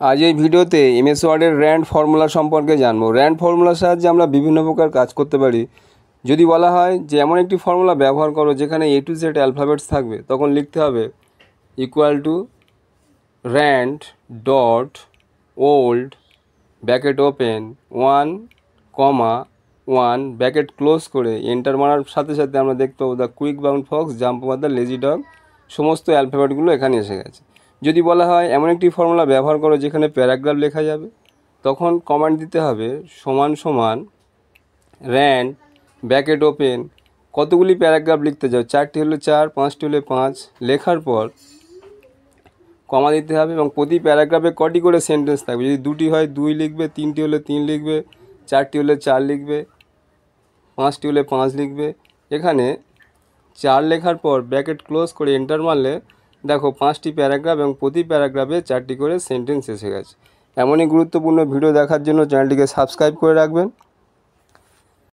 আজ এই ভিডিওতে এমএস ওয়ার্ডের র্যান্ড ফর্মুলা সম্পর্কে জানবো। র্যান্ড ফর্মুলার সাহায্যে আমরা বিভিন্ন প্রকার কাজ করতে পারি। যদি বলা হয় যে এমন একটি ফর্মুলা ব্যবহার করো যেখানে এ টু জেড অ্যালফাবেটস থাকবে, তখন লিখতে হবে equal to RAND dot old bracket open 1, 1 bracket close করে এন্টার মারার সাথে সাথে আমরা দেখতে পাবো the quick bound Fox jump over the lazy dog, সমস্ত অ্যালফাবেটগুলো এখানে এসে গেছে। যদি বলা হয় এমন একটি ফর্মুলা ব্যবহার করো যেখানে প্যারাগ্রাফ লেখা যাবে, তখন কমান্ড দিতে হবে সমান সমান র্যান্ড ব্র্যাকেট ওপেন কতগুলি প্যারাগ্রাফ লিখতে যাও, 4টি হলে 4, 5টি হলে 5, লেখার পর কমা দিতে হবে এবং প্রতি প্যারাগ্রাফে কটি করে সেন্টেন্স থাকবে। যদি 2টি হয় 2 লিখবে, 3টি হলে 3 লিখবে, 4টি হলে 4 লিখবে, 5টি হলে 5 লিখবে। এখানে 4 লেখার পর ব্র্যাকেট ক্লোজ করে এন্টার মারলে দেখো 5টি প্যারাগ্রাফ এবং প্রতি প্যারাগ্রাফে 4টি করে সেন্টেন্স এসে গেছে। এমনই গুরুত্বপূর্ণ ভিডিও দেখার জন্য চ্যানেলটিকে সাবস্ক্রাইব করে রাখবেন।